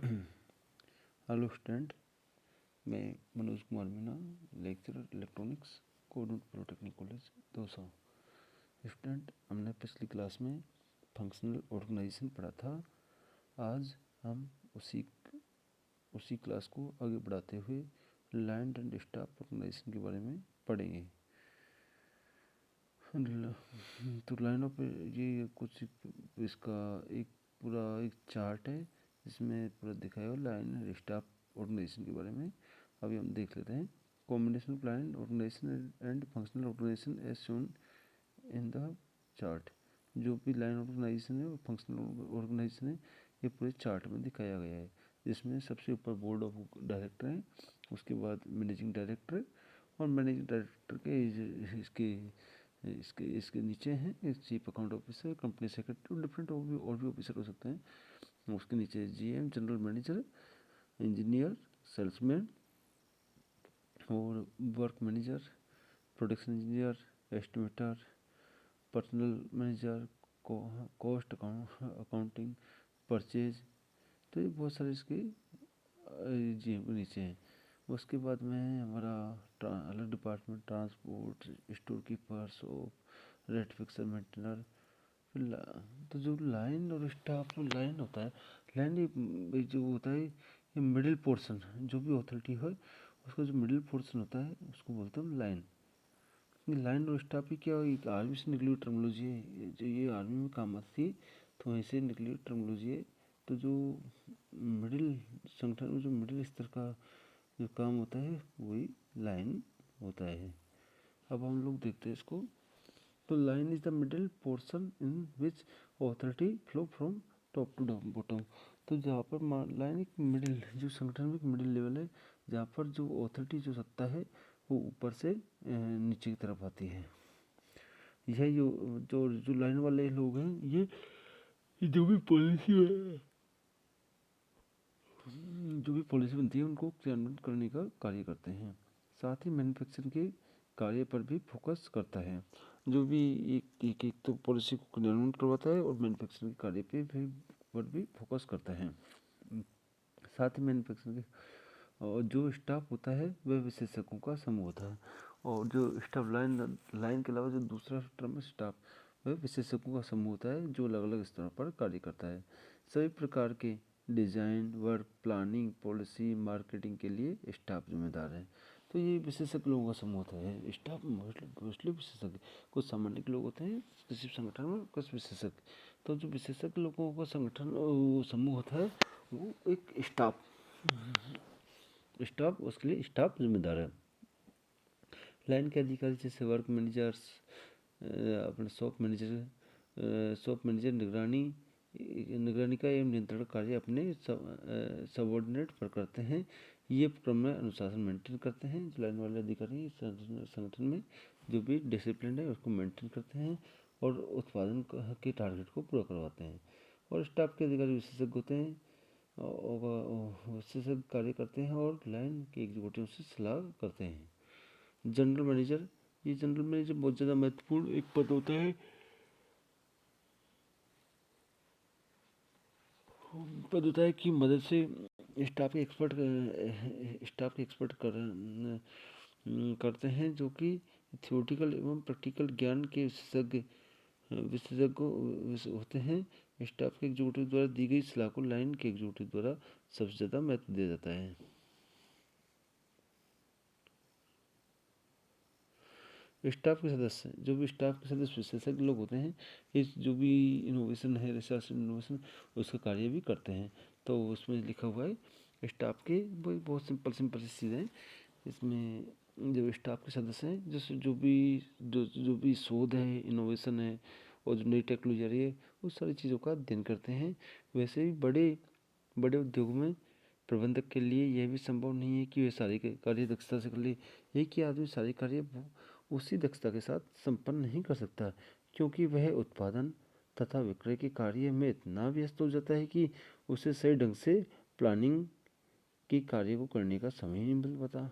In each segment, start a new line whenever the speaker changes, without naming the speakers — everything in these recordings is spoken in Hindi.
हेलो स्टूडेंट, मैं Manoj Kumar Meena, lecturer electronics, Kodnur polytechnic college Dausa. Student, हमने पिछली क्लास में फंक्शनल ऑर्गेनाइजेशन पढ़ा था। आज हम उसी क्लास को आगे बढ़ाते हुए लाइन एंड स्टाफ ऑर्गेनाइजेशन के बारे में पढ़ेंगे। तो लाइन ऑफ ये कुछ इसका एक पूरा एक चार्ट है जिसमें पूरा दिखाया हुआ लाइन एंड स्टाफ ऑर्गेनाइजेशन के बारे में। अभी हम देख लेते हैं। Combination of line organisation and functional organisation as shown in the chart. जो भी लाइन ऑर्गेनाइजेशन है और फंक्शनल ऑर्गेनाइजेशन है ये पूरे चार्ट में दिखाया गया है, जिसमें सबसे ऊपर बोर्ड ऑफ डायरेक्टर है, उसके बाद मैनेजिंग डायरेक्टर और मैनेजिंग डायरेक्टर के इसके नीचे हैं chief account officer, company secretary और डिफरेंट और भी ऑफिसर हो सकते हैं। उसके नीचे GM, general manager, engineer, salesman और work manager, production engineer, estimator, personal manager, cost accounting, purchase. तो ये बहुत सारे इसके जीएम के नीचे हैं। उसके बाद में हमारा अलग department transport, store keeper, shop, rate fixer, maintainer. तो जो लाइन और स्टाफ, जो लाइन होता है, लाइन ये जो होता है ये मिडिल पोर्शन, जो भी अथॉरिटी है उसका जो मिडिल पोर्शन होता है उसको बोलते हैं लाइन। लाइन और स्टाफ की क्या एक आर्मी से निकली हुई टर्मिनोलॉजी है, जो ये आर्मी में काम आती है, तो वहीं से निकली हुई टर्मिनोलॉजी है। तो जो मिडिल संगठन में जो मिडिल स्तर का जो काम होता है वही लाइन होता है। अब हम लोग देखते हैं इसको। तो line is the middle portion in which authority flow from top to bottom. तो जहाँ पर लाइन एक मिडिल, जो संगठन में एक मिडिल लेवल है जहाँ पर जो ऑथोरिटी जो सत्ता है वो ऊपर से नीचे की तरफ आती है। यह जो लाइन वाले लोग हैं ये जो भी पॉलिसी बनती है उनको क्रियान्वित करने का कार्य करते हैं। साथ ही मैन्युफैक्चरिंग के कार्य पर भी फोकस करता है। जो भी एक तो पॉलिसी को क्रियान्वित करवाता है और मैन्युफैक्चरिंग के कार्य पर भी फोकस करता है। साथ ही मैन्युफैक्चरिंग और जो स्टाफ होता है वह विशेषज्ञों का समूह होता है। और जो स्टाफ लाइन के अलावा जो दूसरा टर्म है स्टाफ, वह विशेषज्ञों का समूह होता है जो अलग अलग स्तरों पर कार्य करता है। सभी प्रकार के design, work, planning, policy, marketing के लिए स्टाफ जिम्मेदार है। तो ये विशेषज्ञ लोगों का समूह होता है। स्टाफ मोस्टली विशेषज्ञ, कुछ सामान्य लोग होते हैं किसी संगठन में, कुछ विशेषज्ञ। तो जो विशेषज्ञ लोगों का संगठन समूह होता है वो एक स्टाफ उसके लिए स्टाफ जिम्मेदार है। लाइन के अधिकारी जैसे वर्क मैनेजर्स, अपने शॉप मैनेजर निगरानी का एवं नियंत्रण कार्य अपने सबऑर्डिनेट पर करते हैं। ये क्रम में अनुशासन मेंटेन करते हैं। जो लाइन वाले अधिकारी संगठन में जो भी डिसिप्लिन है उसको मेंटेन करते हैं और उत्पादन के टारगेट को पूरा करवाते हैं। और स्टाफ के अधिकारी विशेषज्ञ होते हैं, विशेषज्ञ कार्य करते हैं और लाइन के एग्जीक्यूटिव से सलाह करते हैं। जनरल मैनेजर बहुत ज़्यादा महत्वपूर्ण एक पद होता है। कि मदद से स्टाफ के एक्सपर्ट करते हैं जो कि थियोरेटिकल एवं प्रैक्टिकल ज्ञान के विशेषज्ञ होते हैं। स्टाफ के एग्जीक्यूटिव द्वारा दी गई सलाह को लाइन के एग्जीक्यूटिव द्वारा सबसे ज़्यादा महत्व दिया जाता है। स्टाफ के सदस्य, जो भी स्टाफ के सदस्य विशेषज्ञ लोग होते हैं, इस जो भी इनोवेशन है, रिसर्च इनोवेशन, उसका कार्य भी करते हैं। तो उसमें लिखा हुआ है स्टाफ के वो बहुत सिंपल सी चीज़ें हैं। इसमें जो स्टाफ के सदस्य हैं, जैसे जो भी शोध है, इनोवेशन है और जो नई टेक्नोलॉजी आ रही है उस सारी चीज़ों का अध्ययन करते हैं। वैसे ही बड़े उद्योग में प्रबंधक के लिए यह भी संभव नहीं है कि वे सारे कार्य दक्षता से कर ले। एक ही आदमी सारे कार्य उसी दक्षता के साथ संपन्न नहीं कर सकता, क्योंकि वह उत्पादन तथा विक्रय के कार्य में इतना व्यस्त हो जाता है कि उसे सही ढंग से प्लानिंग के कार्य को करने का समय ही नहीं मिल पाता।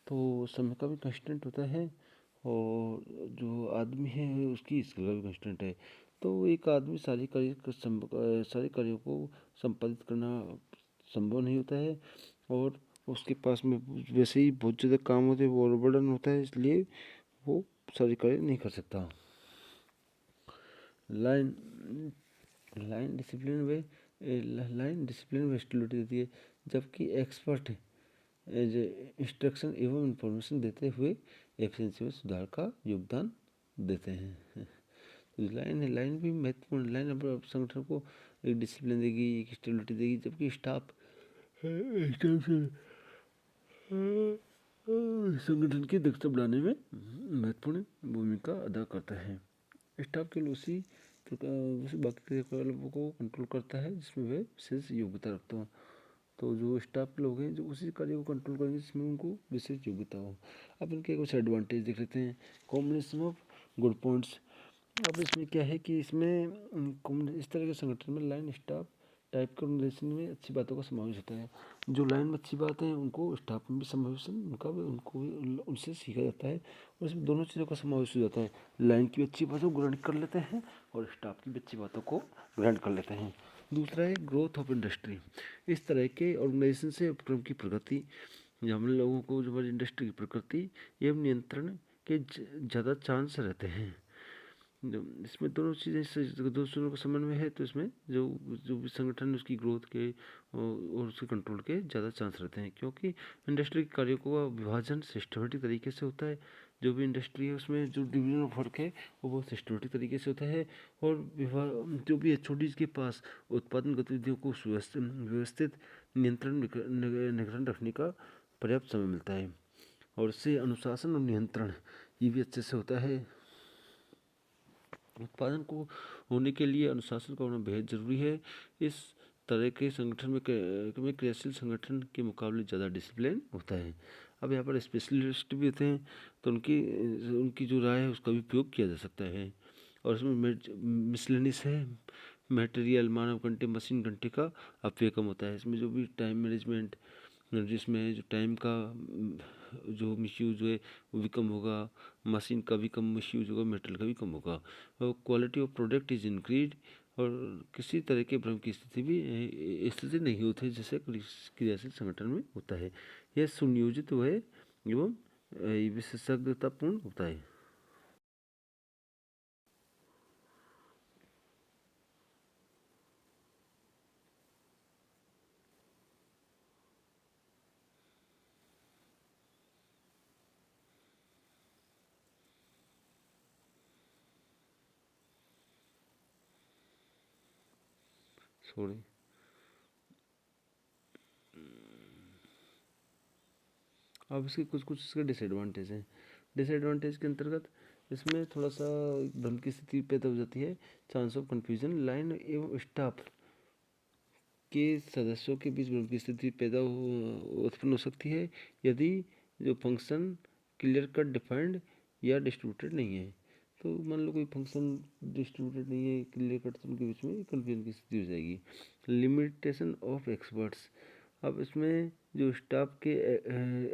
तो समय का भी कंस्टेंट होता है और जो आदमी है उसकी स्किल का भी कंस्टेंट है। तो एक आदमी सारे कार्यों को संपादित करना संभव नहीं होता है, और उसके पास में वैसे ही बहुत ज़्यादा काम होते हैं, वो ओवरबर्डन होता है, इसलिए वो सारी कार्य नहीं कर सकता। Line line discipline way line discipline व स्टेबिलिटी देती है, जबकि एक्सपर्ट एज इंस्ट्रक्शन एवं इंफॉर्मेशन देते हुए एफिशिएंसी में सुधार का योगदान देते हैं। लाइन है, लाइन भी महत्वपूर्ण, लाइन अब संगठन को एक डिसिप्लिन देगी, एक स्टेबिलिटी देगी, जबकि स्टाफ संगठन की दक्षता बढ़ाने में महत्वपूर्ण भूमिका अदा करता है। स्टाफ केवल उसी बाकी क्रियाकलापों को कंट्रोल करता है जिसमें वे विशेष योग्यता रखते हो। तो जो स्टाफ के लोग हैं जो उसी कार्य को कंट्रोल करेंगे जिसमें उनको विशेष योग्यता हो। अब इनके कुछ एडवांटेज देख लेते हैं। Combination of good points. अब इसमें क्या है कि इसमें इस तरह के संगठन में लाइन स्टाफ टाइप के ऑर्गेनाइजेशन में अच्छी बातों का समावेश होता है। जो लाइन में अच्छी बात है उनको स्टाफ में भी समावेश उनको भी उनसे सीखा जाता है, और इसमें दोनों चीज़ों का समावेश हो जाता है। लाइन की अच्छी बातों को ग्रहण कर लेते हैं और स्टाफ की भी अच्छी बातों को ग्रहण कर लेते हैं। दूसरा है ग्रोथ ऑफ इंडस्ट्री। इस तरह के ऑर्गेनाइजेशन से उपक्रम की प्रगति, जो हम लोगों को जो हमारी इंडस्ट्री की प्रकृति एवं नियंत्रण के ज़्यादा चांस रहते हैं। जो इसमें दोनों चीज़ें दो चीज़ों का समन्वय है, तो इसमें जो जो भी संगठन उसकी ग्रोथ के और उसके कंट्रोल के ज़्यादा चांस रहते हैं, क्योंकि इंडस्ट्री के कार्यों का विभाजन सिस्टमेटिक तरीके से होता है। जो भी इंडस्ट्री है उसमें जो डिवीजन ऑफ वर्क है वो बहुत सिस्टमेटिक तरीके से होता है, और जो भी HODs के पास उत्पादन गतिविधियों को व्यवस्थित निगरान रखने का पर्याप्त समय मिलता है, और इससे अनुशासन और नियंत्रण ये भी अच्छे से होता है। उत्पादन को होने के लिए अनुशासन का होना बेहद ज़रूरी है। इस तरह के संगठन में क्रियाशील संगठन के मुकाबले ज़्यादा डिसिप्लिन होता है। अब यहाँ पर स्पेशलिस्ट भी होते हैं, तो उनकी जो राय है उसका भी उपयोग किया जा सकता है। और इसमें मिसलेनियस है, मटेरियल, मानव घंटे, मशीन घंटे का अपव्यय कम होता है। इसमें जो भी टाइम मैनेजमेंट, जिसमें जो टाइम का जो मिसयूज है वो भी कम होगा, मशीन का भी कम मिसयूज होगा, मेटेरियल का भी कम होगा, और quality of product is increase, और किसी तरह के भ्रम की स्थिति नहीं होती है जैसे क्रियाशील संगठन में होता है। यह सुनियोजित है एवं विशेषज्ञतापूर्ण होता है। सॉरी। अब इसके कुछ कुछ इसके डिसएडवांटेज हैं। डिसएडवांटेज के अंतर्गत इसमें थोड़ा सा भ्रम की स्थिति पैदा हो जाती है। चांस ऑफ कन्फ्यूजन, लाइन एवं स्टाफ के सदस्यों के बीच भ्रम की स्थिति उत्पन्न हो सकती है यदि जो फंक्शन क्लियर कट डिफाइंड या डिस्ट्रीब्यूटेड नहीं है। तो मान लो कोई फंक्शन डिस्ट्रीब्यूटेड नहीं है, क्लियर कट, तो उनके बीच में कन्फ्यूजन की स्थिति हो जाएगी। Limitation of experts. अब इसमें जो स्टाफ के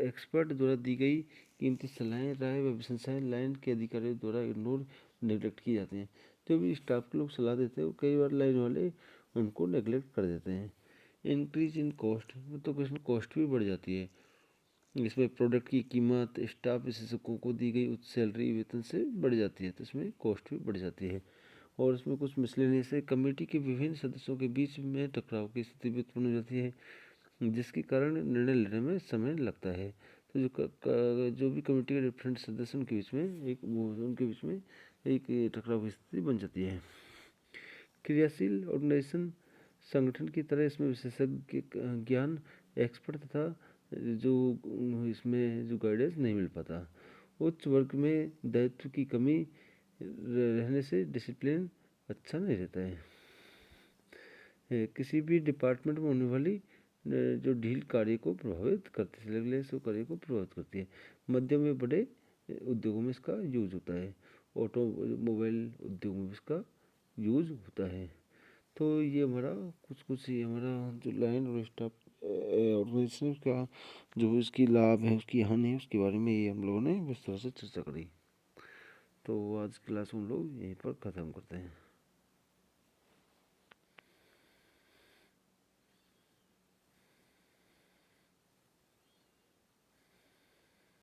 एक्सपर्ट द्वारा दी गई कीमती सलाहें, राय व प्रशंसाएं लाइन के अधिकारियों द्वारा इग्नोर नेगलेक्ट की जाती हैं। जो भी स्टाफ के लोग सलाह देते हैं वो कई बार लाइन वाले उनको नेगलेक्ट कर देते हैं। इंक्रीज इन कॉस्ट, तो इसमें कॉस्ट भी बढ़ जाती है। इसमें प्रोडक्ट की कीमत स्टाफ विशेषज्ञों को दी गई उच्च सैलरी वेतन से बढ़ जाती है, तो इसमें कॉस्ट भी बढ़ जाती है। और इसमें कुछ मिसलेनियस है, कमेटी के विभिन्न सदस्यों के बीच में टकराव की स्थिति भी उत्पन्न हो जाती है, जिसके कारण निर्णय लेने में समय लगता है। तो जो भी कमेटी के डिफरेंट सदस्य उनके बीच में एक टकराव की स्थिति बन जाती है। क्रियाशील ऑर्गेनाइजेशन संगठन की तरह इसमें विशेषज्ञ ज्ञान, एक्सपर्ट तथा जो इसमें जो गाइडेंस नहीं मिल पाता। उच्च वर्ग में दायित्व की कमी रहने से डिसिप्लिन अच्छा नहीं रहता है। किसी भी डिपार्टमेंट में होने वाली जो ढील कार्य को प्रभावित करती है, रेगुलेस कार्य को प्रभावित करती है। मध्यम व बड़े उद्योगों में इसका यूज होता है, ऑटोमोबाइल उद्योग में इसका यूज होता है। तो ये हमारा कुछ ही हमारा जो लाइन और स्टाफ ऑर्गेनाइजेशन का जो इसकी लाभ है, उसकी हानि है, उसके बारे में ये हम लोगों ने विस्तार से चर्चा करी। तो आज क्लास हम लोग यहीं पर ख़त्म करते हैं।